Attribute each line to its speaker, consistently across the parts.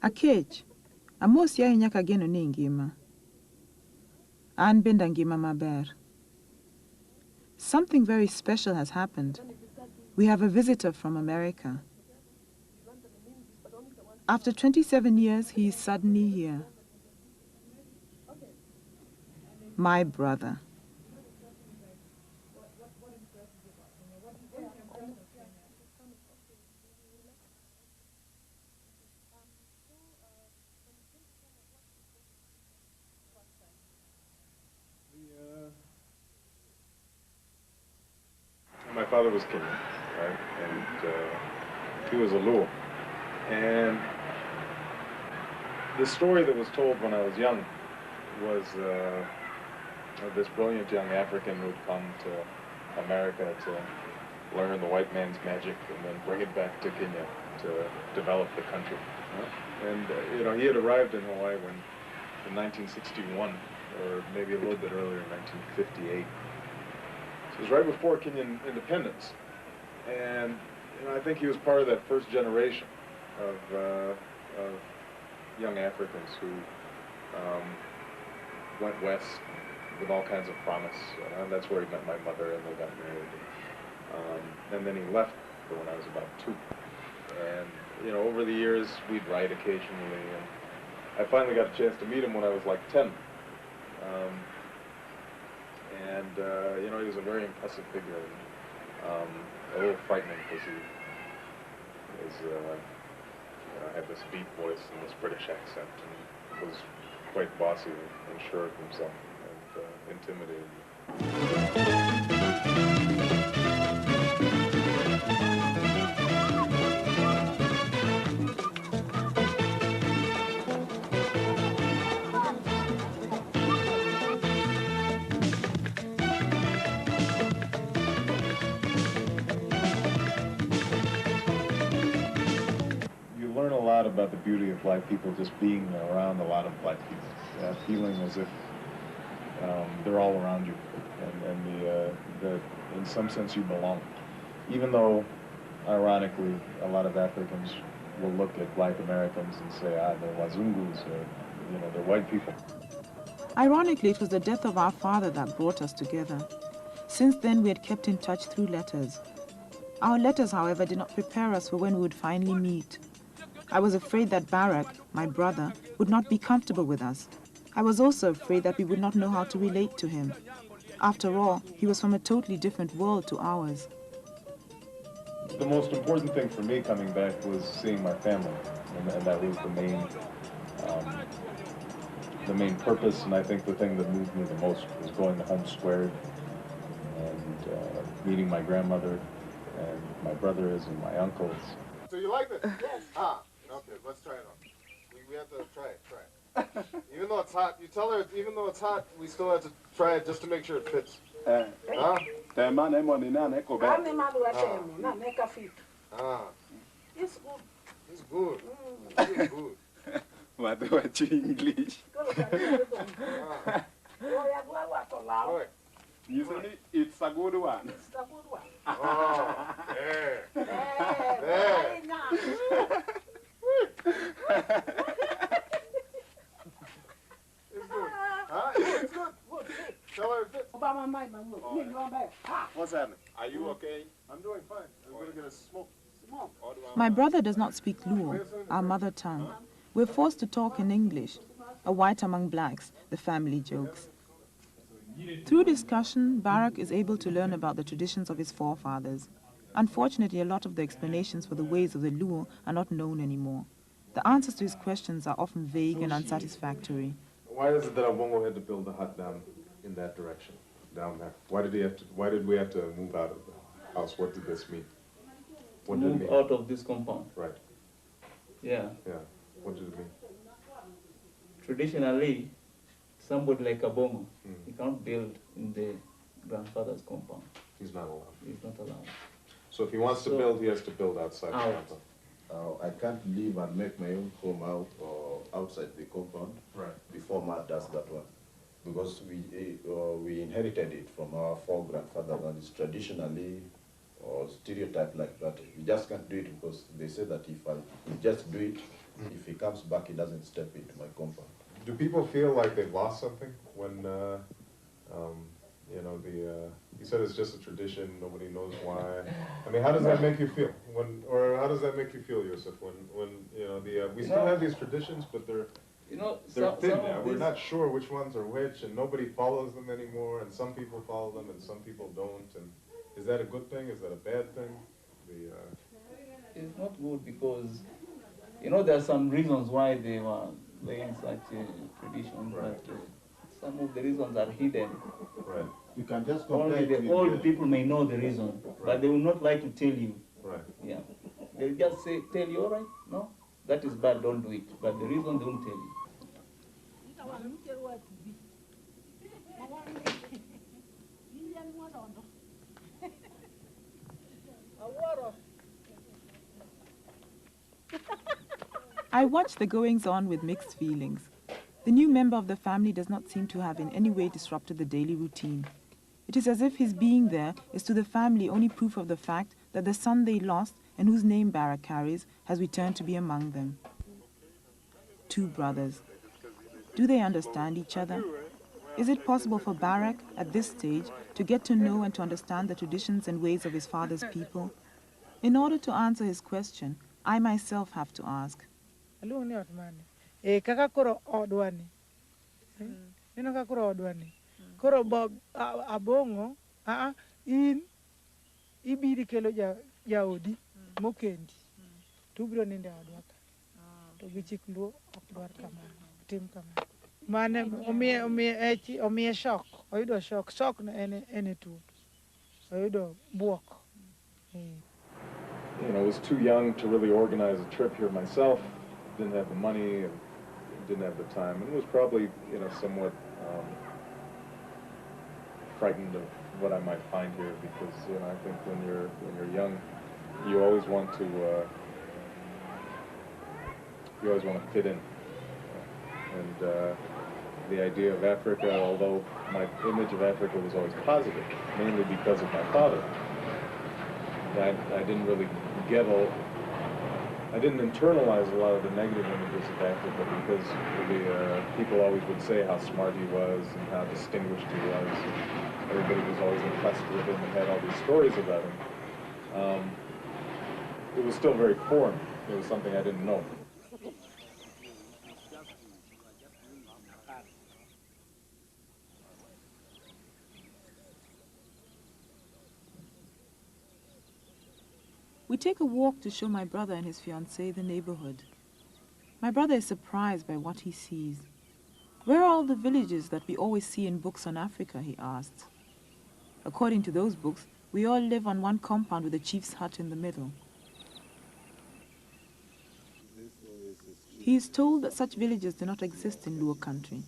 Speaker 1: Akech, amos ya nyaka geno ni ngima. An benda ngima maber. Something very special has happened. We have a visitor from America. After 27 years, he is suddenly here. My brother.
Speaker 2: My father was Kenyan, right? And he was a Luo. And the story that was told when I was young was of this brilliant young African who'd come to America to learn the white man's magic and then bring it back to Kenya to develop the country. And he had arrived in Hawaii in 1961, or maybe a little bit earlier, in 1958. It was right before Kenyan independence, and I think he was part of that first generation of young Africans who went west with all kinds of promise. And that's where he met my mother, and they got married. And then he left when I was about 2. And over the years, we'd write occasionally, and I finally got a chance to meet him when I was like 10. He was a very impressive figure, and a little frightening because he had this deep voice and this British accent, and was quite bossy and sure of himself and intimidating. Learn a lot about the beauty of black people just being around a lot of black people, feeling as if they're all around you, and that in some sense you belong. Even though, ironically, a lot of Africans will look at black Americans and say, they're Wazungus, or they're white people.
Speaker 1: Ironically, it was the death of our father that brought us together. Since then, we had kept in touch through letters. Our letters, however, did not prepare us for when we would finally meet. I was afraid that Barak, my brother, would not be comfortable with us. I was also afraid that we would not know how to relate to him. After all, he was from a totally different world to ours.
Speaker 2: The most important thing for me coming back was seeing my family, and that was the main purpose, and I think the thing that moved me the most was going to Home Squared and meeting my grandmother and my brothers and my uncles.
Speaker 3: So you like this? Yes. Okay, let's try it on. We have to try it. Even though it's hot, you tell her, even though it's hot, we still have to try it just to make sure it fits. It's good. It's good. It's good.
Speaker 4: What do you English? Usually, it's a good one.
Speaker 3: It's a good one. Oh, there. There. It's good. It's good. Tell her it fits. What's happening? Are you okay? I'm doing fine. I'm going to get a smoke.
Speaker 1: My brother does not speak Luo, our mother tongue. We're forced to talk in English. A white among blacks, the family jokes. Through discussion, Barak is able to learn about the traditions of his forefathers. Unfortunately, a lot of the explanations for the ways of the Luo are not known anymore. The answers to his questions are often vague and unsatisfactory.
Speaker 2: Why is it that Obongo had to build a hut down in that direction, down there? Why did we have to move out of the house? What did this mean? What did it mean?
Speaker 5: Move out of this compound.
Speaker 2: Right.
Speaker 5: Yeah.
Speaker 2: Yeah. What did it mean?
Speaker 5: Traditionally, somebody like Obongo, he can't build in the grandfather's compound.
Speaker 2: He's not allowed.
Speaker 5: He's not allowed.
Speaker 2: So if he wants to build, he has to build outside the compound.
Speaker 6: I can't live and make my own home out or outside the compound.
Speaker 2: Right.
Speaker 6: Before Matt does that one, because we inherited it from our four-grandfathers, and it's traditionally or stereotype like that. We just can't do it because they say that if we just do it, If he comes back, he doesn't step into my compound.
Speaker 3: Do people feel like they've lost something when, you know, you said it's just a tradition, nobody knows why. I mean, how does that make you feel? Or how does that make you feel, Yusuf, when you know, we still have these traditions, but they're thin now. We're not sure which ones are which, and nobody follows them anymore, and some people follow them and some people don't. And is that a good thing? Is that a bad thing?
Speaker 5: It's not good because, you know, there are some reasons why they were laying such a tradition,
Speaker 3: Right.
Speaker 5: but some of the reasons are hidden.
Speaker 3: Right.
Speaker 6: You can just
Speaker 5: Only the old people may know the reason,
Speaker 3: Right.
Speaker 5: but they will not like to tell you.
Speaker 3: Right.
Speaker 5: Yeah. They'll just say, tell you, all right, no, that is bad, don't do it. But the reason they won't tell you.
Speaker 1: I watch the goings-on with mixed feelings. The new member of the family does not seem to have in any way disrupted the daily routine. It is as if his being there is to the family only proof of the fact that the son they lost and whose name Barak carries has returned to be among them. Two brothers. Do they understand each other? Is it possible for Barak, at this stage, to get to know and to understand the traditions and ways of his father's people? In order to answer his question, I myself have to ask.
Speaker 7: Kaka koro odwani. Ino kaka koro odwani. Koro Bob abongo, in ibiri kelo jaodi mokendi. Tubiro ninde odwaka. To gichik luo okdwar kamano, tim kamano. Mane omiye shock, oyudo shock. Shock na ene tu. Oyudo buok.
Speaker 2: You know, I was too young to really organize a trip here myself. Didn't have the money and didn't have the time, and was probably, you know, somewhat frightened of what I might find here, because, you know, I think when you're young, you always want to fit in, and the idea of Africa, although my image of Africa was always positive, mainly because of my father, I didn't really I didn't internalize a lot of the negative images of Africa, because people always would say how smart he was and how distinguished he was. And everybody was always impressed with him and had all these stories about him. It was still very foreign. It was something I didn't know.
Speaker 1: We take a walk to show my brother and his fiancée the neighborhood. My brother is surprised by what he sees. Where are all the villages that we always see in books on Africa, he asks. According to those books, we all live on one compound with a chief's hut in the middle. He is told that such villages do not exist in Luo country.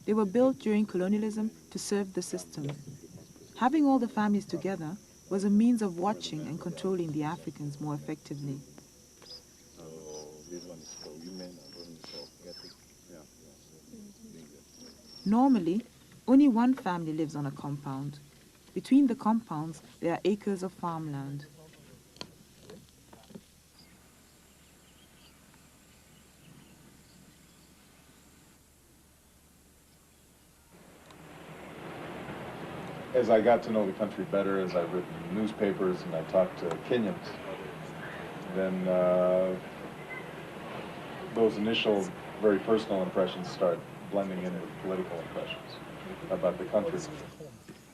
Speaker 1: They were built during colonialism to serve the system. Having all the families together was a means of watching and controlling the Africans more effectively. Normally, only one family lives on a compound. Between the compounds, there are acres of farmland.
Speaker 2: As I got to know the country better, as I've written newspapers and I talked to Kenyans, then those initial, very personal impressions start blending in with political impressions about the country.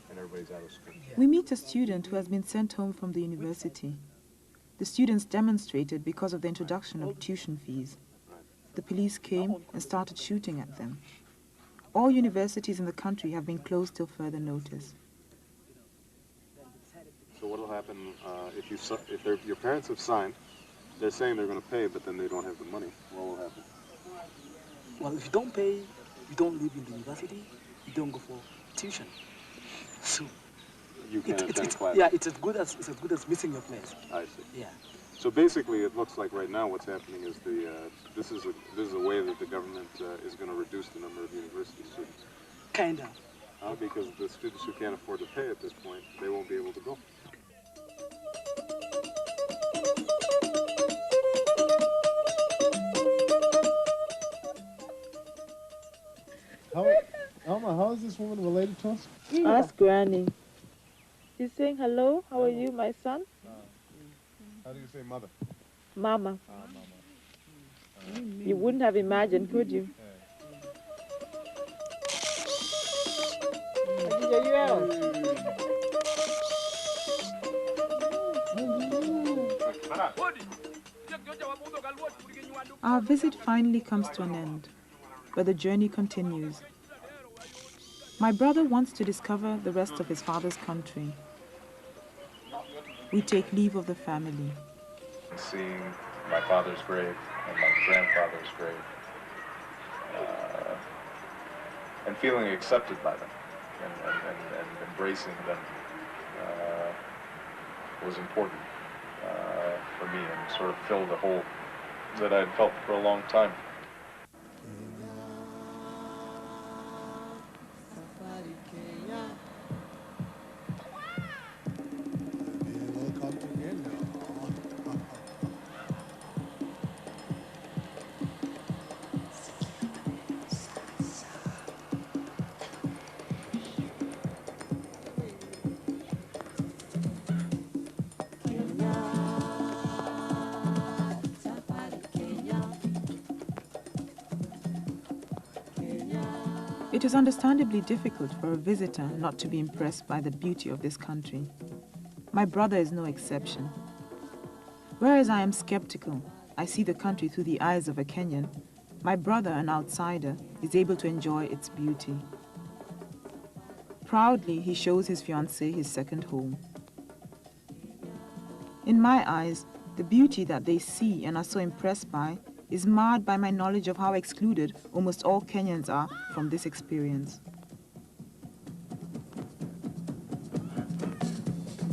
Speaker 2: And everybody's out of school.
Speaker 1: We meet a student who has been sent home from the university. The students demonstrated because of the introduction of tuition fees. The police came and started shooting at them. All universities in the country have been closed till further notice.
Speaker 3: So what will happen if your parents have signed? They're saying they're going to pay, but then they don't have the money. What will happen?
Speaker 8: Well, if you don't pay, you don't live in the university. You don't go for tuition. So
Speaker 3: you can't attend class.
Speaker 8: Yeah, it's as good as missing your place.
Speaker 3: I see.
Speaker 8: Yeah.
Speaker 3: So basically, it looks like right now what's happening is this is a way that the government is going to reduce the number of university students.
Speaker 8: Kinda.
Speaker 3: Because the students who can't afford to pay at this point, they won't be able to go. this woman related to us?
Speaker 9: Ask Granny. She's saying, hello, how are you, my son?
Speaker 3: How do you say mother?
Speaker 9: Mama.
Speaker 3: Mama.
Speaker 9: You wouldn't have imagined, could you?
Speaker 1: Our visit finally comes to an end, but the journey continues. My brother wants to discover the rest of his father's country. We take leave of the family.
Speaker 2: Seeing my father's grave and my grandfather's grave, and feeling accepted by them and embracing them was important for me, and sort of filled a hole that I'd felt for a long time.
Speaker 1: It is understandably difficult for a visitor not to be impressed by the beauty of this country. My brother is no exception. Whereas I am skeptical, I see the country through the eyes of a Kenyan, my brother, an outsider, is able to enjoy its beauty. Proudly, he shows his fiancée his second home. In my eyes, the beauty that they see and are so impressed by is marred by my knowledge of how excluded almost all Kenyans are from this experience.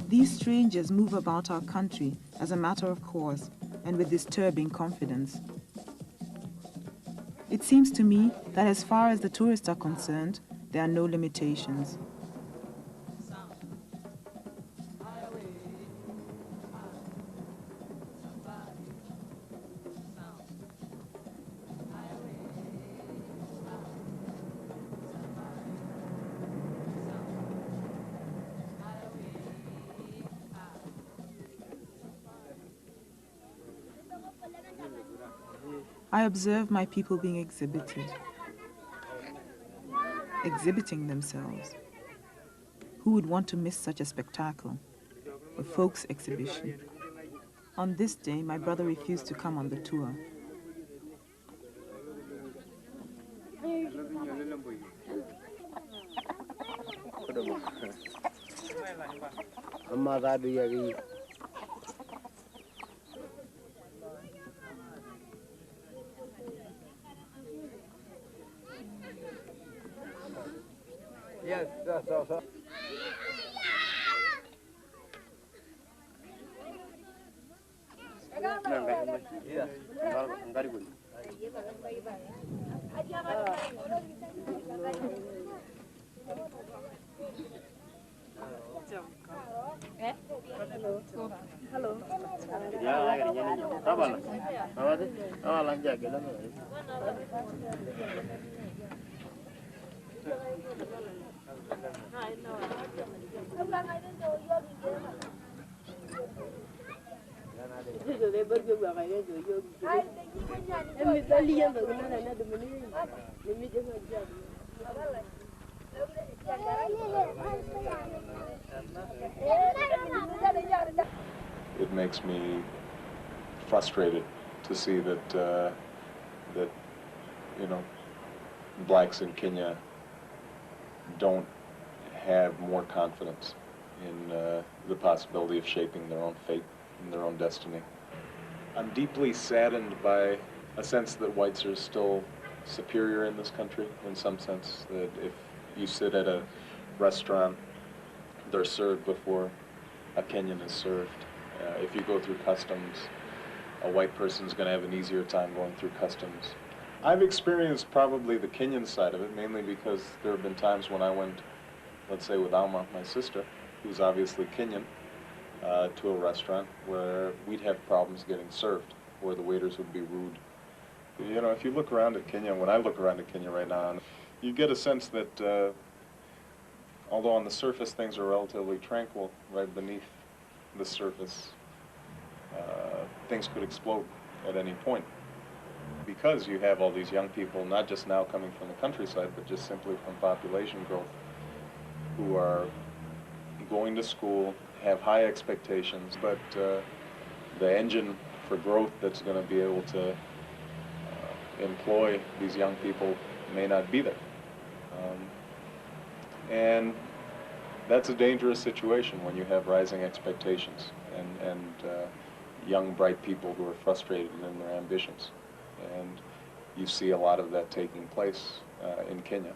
Speaker 1: These strangers move about our country as a matter of course and with disturbing confidence. It seems to me that as far as the tourists are concerned, there are no limitations. I observe my people being exhibited, exhibiting themselves. Who would want to miss such a spectacle? A folks exhibition. On this day, my brother refused to come on the tour.
Speaker 10: Yes, that's also.
Speaker 2: It makes me frustrated to see that that blacks in Kenya don't have more confidence in the possibility of shaping their own fate and their own destiny. I'm deeply saddened by a sense that whites are still superior in this country, in some sense, that if you sit at a restaurant, they're served before a Kenyan is served. If you go through customs, a white person's going to have an easier time going through customs. I've experienced probably the Kenyan side of it, mainly because there have been times when I went, let's say with Alma, my sister, who's obviously Kenyan, to a restaurant where we'd have problems getting served, where the waiters would be rude. You know, if you look around at Kenya, when I look around at Kenya right now, you get a sense that although on the surface things are relatively tranquil, right beneath the surface, things could explode at any point. Because you have all these young people, not just now coming from the countryside, but just simply from population growth, who are going to school, have high expectations, but the engine for growth that's going to be able to employ these young people may not be there. And that's a dangerous situation when you have rising expectations and young, bright people who are frustrated in their ambitions. And you see a lot of that taking place in Kenya.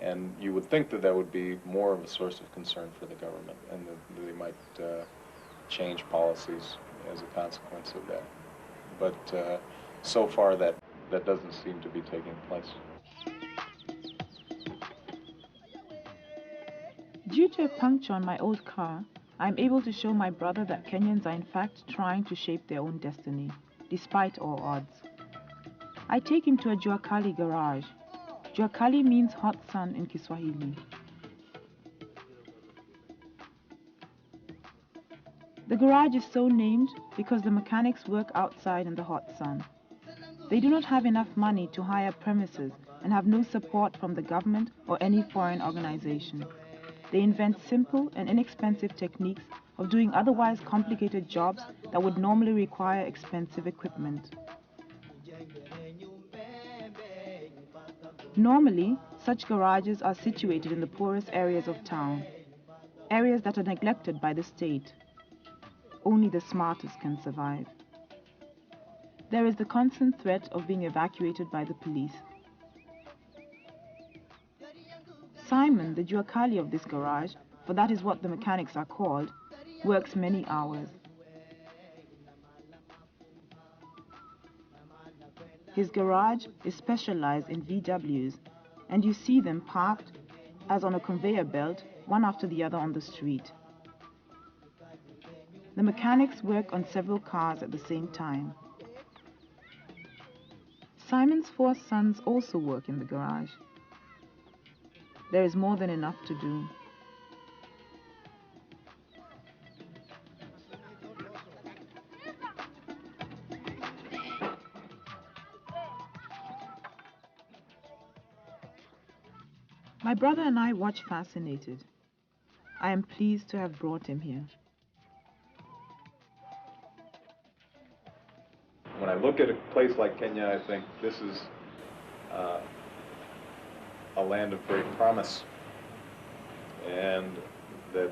Speaker 2: And you would think that that would be more of a source of concern for the government, and that they might change policies as a consequence of that. But so far that doesn't seem to be taking place.
Speaker 1: Due to a puncture on my old car, I'm able to show my brother that Kenyans are in fact trying to shape their own destiny, despite all odds. I take him to a Jua Kali garage. Jua Kali means hot sun in Kiswahili. The garage is so named because the mechanics work outside in the hot sun. They do not have enough money to hire premises and have no support from the government or any foreign organization. They invent simple and inexpensive techniques of doing otherwise complicated jobs that would normally require expensive equipment. Normally, such garages are situated in the poorest areas of town, areas that are neglected by the state. Only the smartest can survive. There is the constant threat of being evacuated by the police. Simon, the Jua Kali of this garage, for that is what the mechanics are called, works many hours. His garage is specialized in VWs, and you see them parked as on a conveyor belt, one after the other on the street. The mechanics work on several cars at the same time. Simon's 4 sons also work in the garage. There is more than enough to do. My brother and I watch fascinated. I am pleased to have brought him here.
Speaker 2: When I look at a place like Kenya, I think this is a land of great promise, and that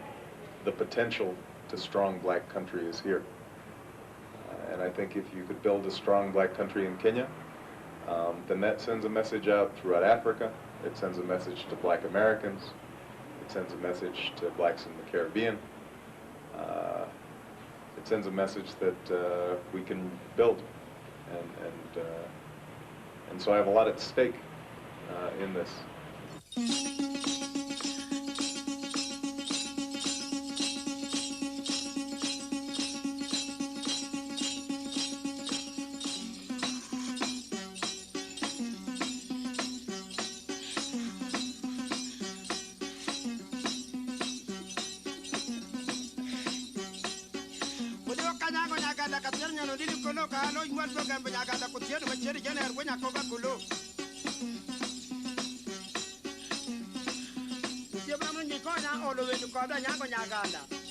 Speaker 2: the potential to strong black country is here. And I think if you could build a strong black country in Kenya, then that sends a message out throughout Africa. It sends a message to black Americans. It sends a message to blacks in the Caribbean. It sends a message that we can build. And so I have a lot at stake in this.
Speaker 10: All the way to Koda, Nyango Nyaganda.